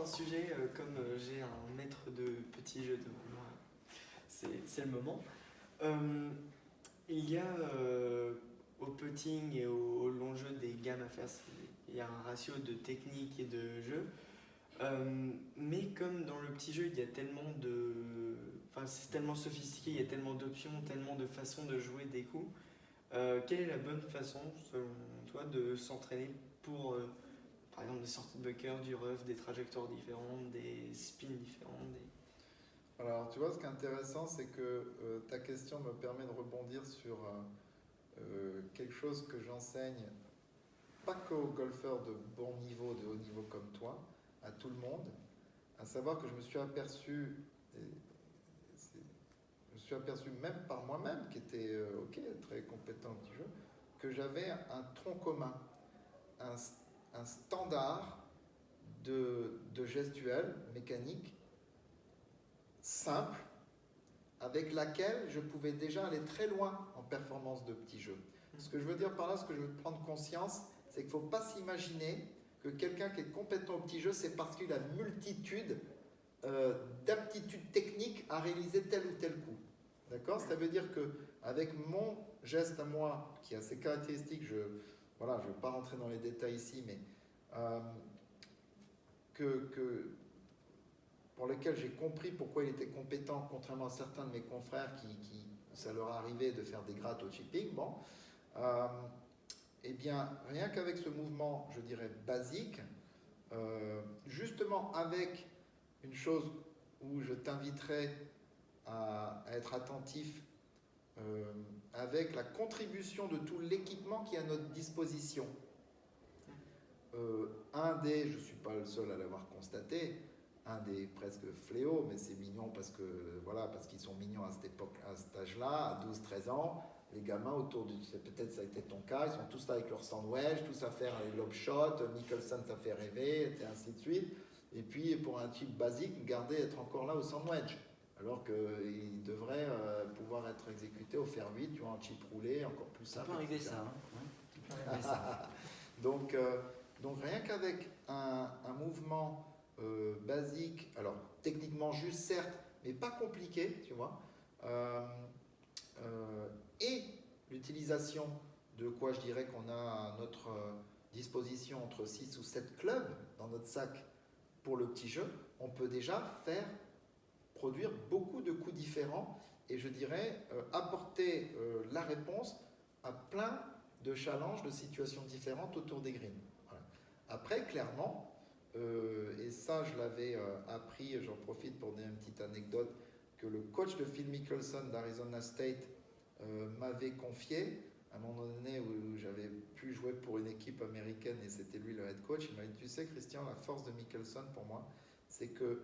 sujet, comme j'ai un maître de petits jeux devant moi, c'est le moment. Euh, il y a au putting et au long jeu des gammes à faire, il y a un ratio de technique et de jeu. Mais comme dans le petit jeu, il y a tellement de. Enfin, c'est tellement sophistiqué, il y a tellement d'options, tellement de façons de jouer des coups. Quelle est la bonne façon, selon toi, de s'entraîner pour, par exemple, des sorties de bunker, du rough, des trajectoires différentes, des spins différents Alors, tu vois, ce qui est intéressant, c'est que ta question me permet de rebondir sur quelque chose que j'enseigne, pas qu'aux golfeurs de bon niveau, de haut niveau comme toi, à tout le monde, à savoir que je me suis aperçu, et je me suis aperçu même par moi-même, qui était ok, très compétent au petit jeu, que j'avais un tronc commun, un, un standard de gestuelle mécanique simple avec laquelle je pouvais déjà aller très loin en performance de petits jeux. Ce que je veux dire par là, ce que je veux prendre conscience, c'est qu'il ne faut pas s'imaginer que quelqu'un qui est compétent au petit jeu, c'est parce qu'il a une multitude d'aptitudes techniques à réaliser tel ou tel coup. D'accord? Ça veut dire qu'avec mon geste à moi, qui a ses caractéristiques, je ne vais pas rentrer dans les détails ici, mais pour lesquels j'ai compris pourquoi il était compétent, contrairement à certains de mes confrères qui ça leur arrivait de faire des grattes au chipping. Bon, eh bien, rien qu'avec ce mouvement, je dirais, basique, justement avec une chose où je t'inviterai à être attentif avec la contribution de tout l'équipement qui est à notre disposition. Je ne suis pas le seul à l'avoir constaté, un des presque fléaux, mais c'est mignon parce qu'ils sont mignons à cette époque, à cet âge-là, à 12-13 ans. Les gamins autour peut-être ça a été ton cas, ils sont tous là avec leur sandwich, tous à faire les lob shots, Mickelson t'a fait rêver, et ainsi de suite. Et puis pour un type basique, être encore là au sandwich. Alors qu'il devrait pouvoir être exécuté au fer 8, tu vois, en chip roulé, encore plus simple. Ça peut arriver ça. Donc rien qu'avec un mouvement basique, alors techniquement juste certes, mais pas compliqué, tu vois, et l'utilisation de quoi je dirais qu'on a à notre disposition entre 6 ou 7 clubs dans notre sac pour le petit jeu, on peut déjà produire beaucoup de coups différents et je dirais apporter la réponse à plein de challenges, de situations différentes autour des greens. Voilà. Après, clairement, et ça je l'avais appris, j'en profite pour donner une petite anecdote, que le coach de Phil Mickelson d'Arizona State m'avait confié, à un moment donné où j'avais pu jouer pour une équipe américaine et c'était lui le head coach, il m'a dit, tu sais Christian, la force de Mickelson pour moi, c'est que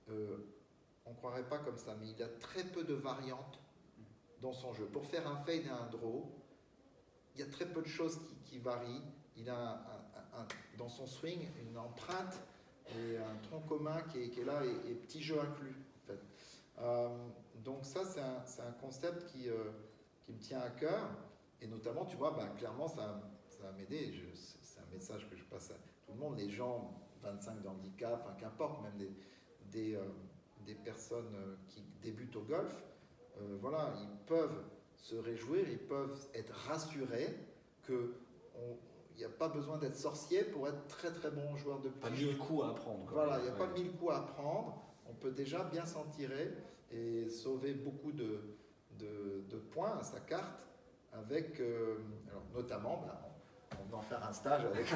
on ne croirait pas comme ça, mais il a très peu de variantes dans son jeu. Pour faire un fade et un draw, il y a très peu de choses qui varient. Il a dans son swing une empreinte et un tronc commun qui est là et petit jeu inclus. En fait. Donc ça, c'est un concept qui me tient à cœur. Et notamment, tu vois, clairement, ça va m'aider. C'est un message que je passe à tout le monde. Les gens, 25 de handicap, enfin, qu'importe, même des personnes qui débutent au golf, ils peuvent se réjouir, ils peuvent être rassurés qu'il n'y a pas besoin d'être sorcier pour être très très bon joueur de Pas petits jeux. 1000 coups à apprendre. Voilà, il n'y a pas 1000 coups à apprendre. On peut déjà bien s'en tirer et sauver beaucoup de points à sa carte avec, alors notamment, on va en faire un stage avec,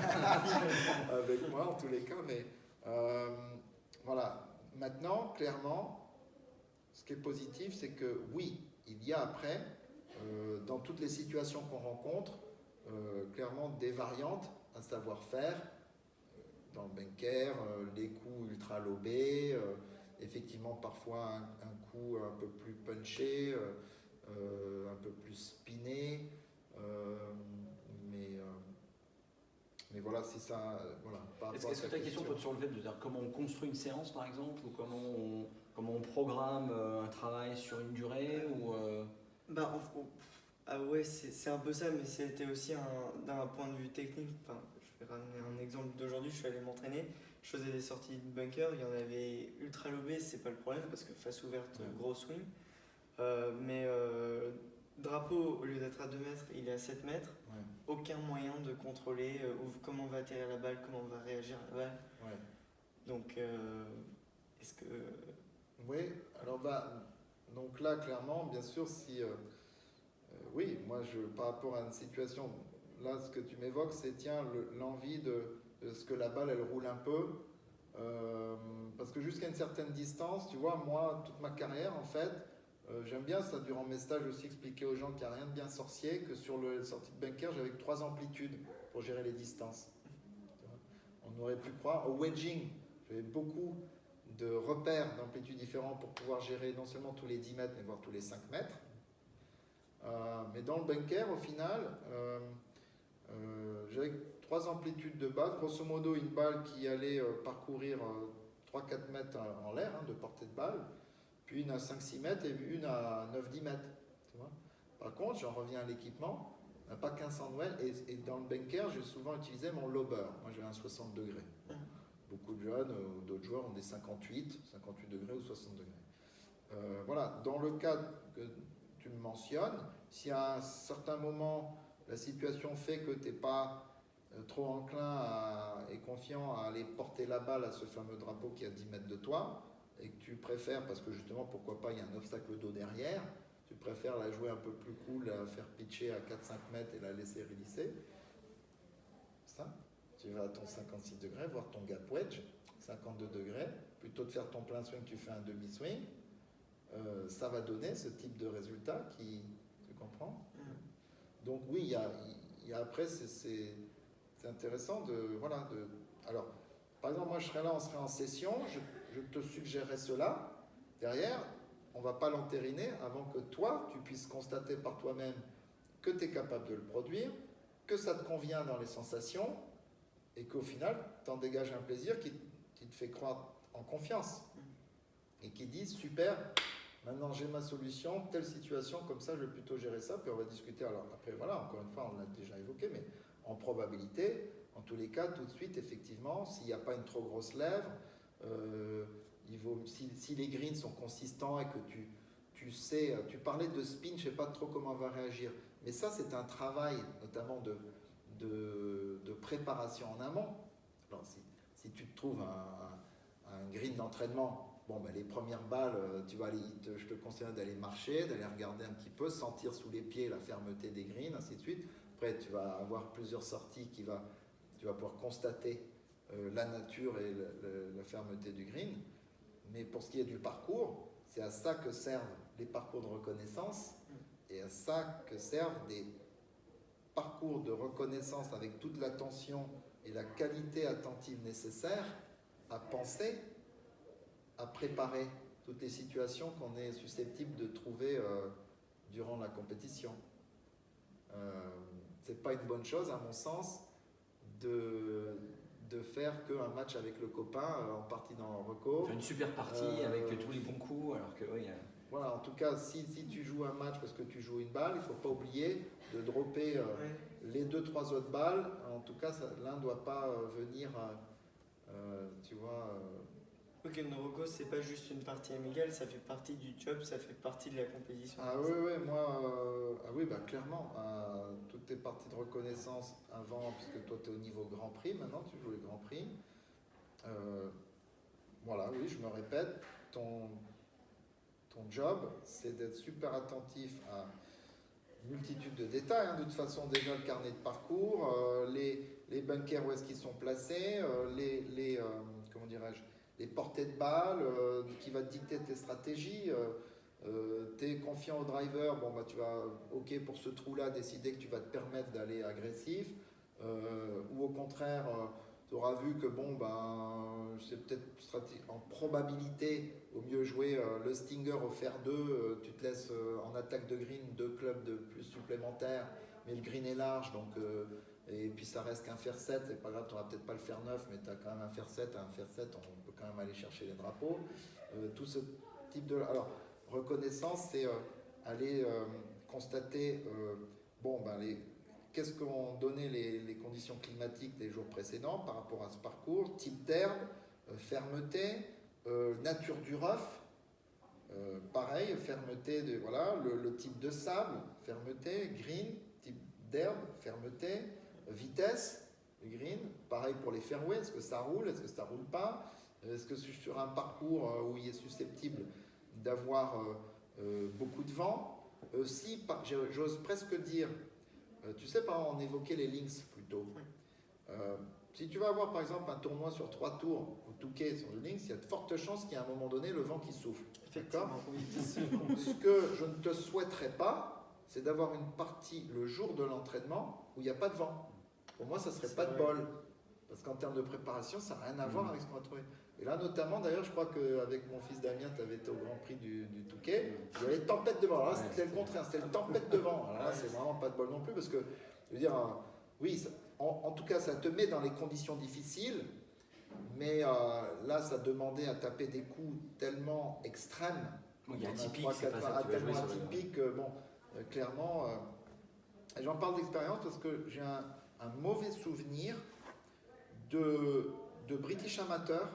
avec moi en tous les cas, mais voilà. Maintenant, clairement, ce qui est positif, c'est que oui, il y a après, dans toutes les situations qu'on rencontre, clairement des variantes à savoir faire, dans le bunker, les coups ultra lobés, effectivement parfois un coup un peu plus punché, un peu plus spiné, mais voilà, c'est ça. Voilà, Est-ce que ta question peut te soulever de dire comment on construit une séance par exemple, ou comment on programme un travail sur une durée ou Ah ouais, c'est un peu ça, mais c'était aussi d'un point de vue technique. Enfin, je vais ramener un exemple d'aujourd'hui, je suis allé m'entraîner je faisais des sorties de bunker, il y en avait ultra lobé, c'est pas le problème parce que face ouverte, Ouais. gros swing. Mais drapeau, au lieu d'être à 2 mètres, il est à 7 mètres. Ouais. Aucun moyen de contrôler comment va atterrir la balle, comment va réagir la balle. Ouais. Donc, est-ce que. Oui, alors donc là, clairement, bien sûr, si. Oui, moi, par rapport à une situation, là, ce que tu m'évoques, c'est tiens, l'envie de ce que la balle, elle roule un peu. Parce que jusqu'à une certaine distance, tu vois, moi, toute ma carrière, en fait, j'aime bien ça, durant mes stages aussi, expliquer aux gens qu'il n'y a rien de bien sorcier, que sur le sortie de bunker, j'avais que 3 amplitudes pour gérer les distances. Tu vois. On aurait pu croire, au wedging, j'avais beaucoup de repères d'amplitudes différents pour pouvoir gérer non seulement tous les 10 mètres, mais voire tous les 5 mètres. Mais dans le bunker, au final, j'avais 3 amplitudes de base. Grosso modo, une balle qui allait parcourir 3-4 mètres en l'air, de portée de balle, puis une à 5-6 mètres et une à 9-10 mètres. Tu vois. Par contre, j'en reviens à l'équipement, on n'a pas qu'un 100 Noël, et dans le bunker, j'ai souvent utilisé mon lober. Moi, j'ai un 60 degrés. Beaucoup de jeunes ou d'autres joueurs ont des 58 degrés ou 60 degrés. Voilà, dans le cas que tu me mentionnes, si à un certain moment la situation fait que tu n'es pas trop enclin et confiant à aller porter la balle à ce fameux drapeau qui est à 10 mètres de toi, et que tu préfères, parce que justement, pourquoi pas, il y a un obstacle d'eau derrière, tu préfères la jouer un peu plus cool, la faire pitcher à 4-5 mètres et la laisser relisser, ça, tu vas à ton 56 degrés, voir ton gap wedge, 52 degrés, plutôt de faire ton plein swing, tu fais un demi-swing, ça va donner ce type de résultat tu comprends? Donc oui, il y a après, c'est intéressant alors, par exemple, moi je serais là, on serait en session, je te suggérerais cela, derrière, on ne va pas l'entériner avant que toi, tu puisses constater par toi-même que tu es capable de le produire, que ça te convient dans les sensations, et qu'au final, tu en dégages un plaisir qui te fait croire en confiance, et qui dit, super, maintenant j'ai ma solution, telle situation, comme ça je vais plutôt gérer ça, puis on va discuter. Alors après, voilà, encore une fois, on l'a déjà évoqué, mais en probabilité, en tous les cas, tout de suite, effectivement, s'il n'y a pas une trop grosse lèvre, si les greens sont consistants et que tu sais, tu parlais de spin, je ne sais pas trop comment on va réagir, mais ça c'est un travail notamment de préparation en amont. Alors si tu te trouves un green d'entraînement, bon, ben, les premières balles, je te conseille d'aller marcher, d'aller regarder un petit peu, sentir sous les pieds la fermeté des greens, ainsi de suite. Après, tu vas avoir plusieurs sorties tu vas pouvoir constater la nature et la fermeté du green. Mais pour ce qui est du parcours, c'est à ça que servent les parcours de reconnaissance et à ça que servent des parcours de reconnaissance avec toute l'attention et la qualité attentive nécessaire à penser, à préparer toutes les situations qu'on est susceptible de trouver durant la compétition. C'est pas une bonne chose, à mon sens, de faire qu'un match avec le copain en partie dans le reco. Faire une super partie avec tous les bons coups, alors que oui. Voilà, en tout cas, si tu joues un match parce que tu joues une balle, il ne faut pas oublier de dropper les 2-3 autres balles. En tout cas, l'un ne doit pas venir, tu vois. Ok, le reco, c'est pas juste une partie amicale, ça fait partie du job, ça fait partie de la compétition. Ah oui, moi, clairement, toutes tes parties de reconnaissance avant, puisque toi tu es au niveau Grand Prix, maintenant tu joues les Grands Prix. Voilà, oui, je me répète, ton job, c'est d'être super attentif à une multitude de détails. De toute façon, déjà le carnet de parcours, les bunkers où est-ce qu'ils sont placés, comment dirais-je, les portées de balles, qui va te dicter tes stratégies. Tu es confiant au driver, tu vas, ok, pour ce trou-là, décider que tu vas te permettre d'aller agressif. Ou au contraire, tu auras vu que c'est peut-être en probabilité au mieux jouer le Stinger au fer 2, tu te laisses en attaque de green 2 clubs de plus supplémentaires, mais le green est large, donc et puis ça reste qu'un fer 7, c'est pas grave, tu n'auras peut-être pas le fer 9, mais tu as quand même un fer 7, on peut quand même aller chercher les drapeaux. Tout ce type de... Alors, reconnaissance, c'est aller constater, qu'est-ce qu'ont donné les conditions climatiques des jours précédents par rapport à ce parcours, type d'herbe, fermeté, nature du rough, pareil, fermeté, voilà, le type de sable, fermeté, green, type d'herbe, fermeté, vitesse, green, pareil pour les fairways, est-ce que ça roule, est-ce que ça roule pas, est-ce que sur un parcours où il est susceptible d'avoir beaucoup de vent, si, j'ose presque dire, tu sais, par exemple, on évoquait les links plutôt. Si tu vas avoir par exemple un tournoi sur 3 tours au Touquet sur le links, il y a de fortes chances qu'il y ait à un moment donné le vent qui souffle. D'accord ? Ce que je ne te souhaiterais pas, c'est d'avoir une partie le jour de l'entraînement où il n'y a pas de vent. Pour moi, ça ne serait pas de bol. Parce qu'en termes de préparation, ça n'a rien à voir avec ce qu'on va trouver. Et là, notamment, d'ailleurs, je crois qu'avec mon fils Damien, tu avais été au Grand Prix du Touquet. Il y avait tempête de vent. Là, c'était le contraire, c'était une tempête de vent. Alors là, c'est vraiment pas de bol non plus. Parce que, je veux dire, oui, en tout cas, ça te met dans les conditions difficiles. Mais là, ça demandait à taper des coups tellement extrêmes. Il y a atypique, tellement atypique. Clairement, j'en parle d'expérience parce que j'ai un mauvais souvenir de British Amateur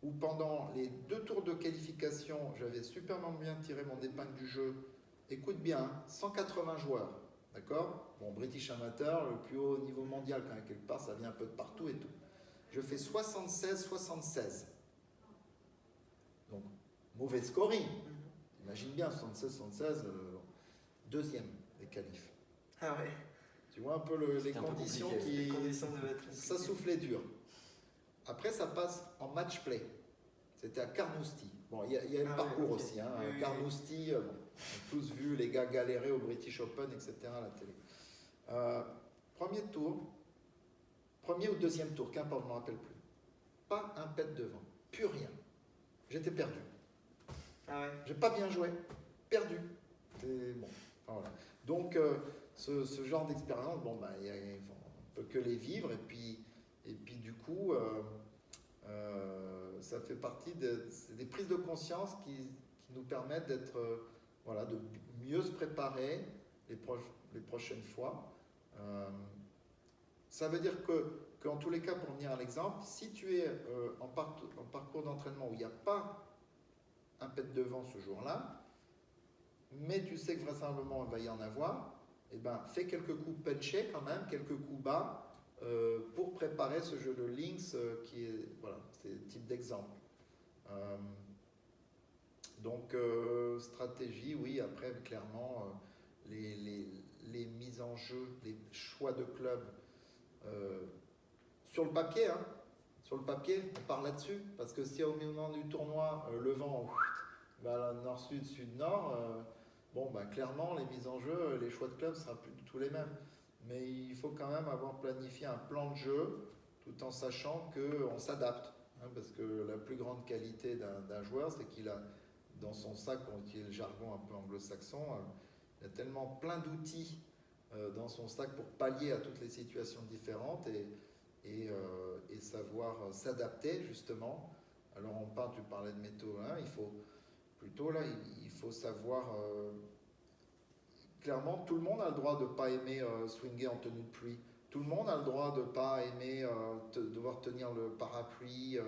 où pendant les 2 tours de qualification, j'avais superment bien tiré mon épingle du jeu. Écoute bien, 180 joueurs, d'accord ? Bon, British Amateur, le plus haut niveau mondial quand même, quelque part, ça vient un peu de partout et tout. Je fais 76-76. Donc, mauvais scoring. Imagine bien, 76-76, deuxième des qualifs. Ah ouais. Tu vois un peu les conditions Les conditions devaient être ça soufflait dur. Après, ça passe en match play. C'était à Carnoustie. Bon, il y a le parcours aussi. Hein. Oui, Carnoustie, on a tous vu les gars galérer au British Open, etc. à la télé. Premier tour, premier ou deuxième tour, qu'importe, je ne me rappelle plus. Pas un pet de vent, plus rien. J'étais perdu. Ah ouais. J'ai pas bien joué, perdu. Bon, enfin, voilà. Donc, ce genre d'expérience, bon, bah, on peut que les vivre et puis du coup, ça fait partie des prises de conscience qui nous permettent d'être, voilà, de mieux se préparer les prochaines fois. Ça veut dire qu'en tous les cas, pour venir à l'exemple, si tu es en parcours d'entraînement où il n'y a pas un pet de vent ce jour-là, mais tu sais que vraisemblablement il va y en avoir, eh ben, fais quelques coups punchés quand même, quelques coups bas, pour préparer ce jeu de links qui est, voilà, c'est le type d'exemple. Donc, stratégie, oui, après, clairement, les mises en jeu, les choix de club, sur le papier, hein, sur le papier, on part là-dessus, parce que si au moment du tournoi, le vent, bah, nord-sud, sud-nord, bon, bah, clairement, les mises en jeu, les choix de club ne seront plus du tout les mêmes. Mais il faut quand même avoir planifié un plan de jeu tout en sachant qu'on s'adapte. Hein, parce que la plus grande qualité d'un joueur, c'est qu'il a dans son sac, on utilise le jargon un peu anglo-saxon, il y a tellement plein d'outils dans son sac pour pallier à toutes les situations différentes et savoir s'adapter justement. Alors tu parlais de météo, hein, il faut plutôt là, il faut savoir... clairement, tout le monde a le droit de ne pas aimer swinger en tenue de pluie. Tout le monde a le droit de ne pas aimer devoir tenir le parapluie.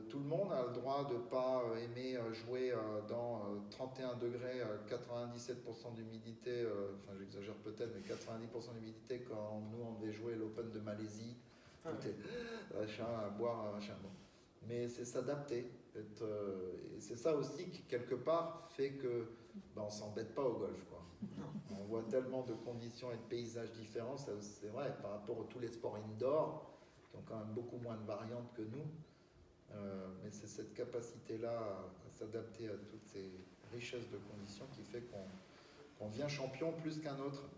Tout le monde a le droit de ne pas aimer jouer dans 31 degrés, 97% d'humidité. Enfin, j'exagère peut-être, mais 90% d'humidité quand nous, on devait jouer l'Open de Malaisie. Machin, à boire, machin. Bon. Mais c'est s'adapter. Et c'est ça aussi qui, quelque part, fait que on ne s'embête pas au golf, quoi. On voit tellement de conditions et de paysages différents, c'est vrai, par rapport à tous les sports indoor, qui ont quand même beaucoup moins de variantes que nous. Mais c'est cette capacité-là à s'adapter à toutes ces richesses de conditions qui fait qu'on devient champion plus qu'un autre.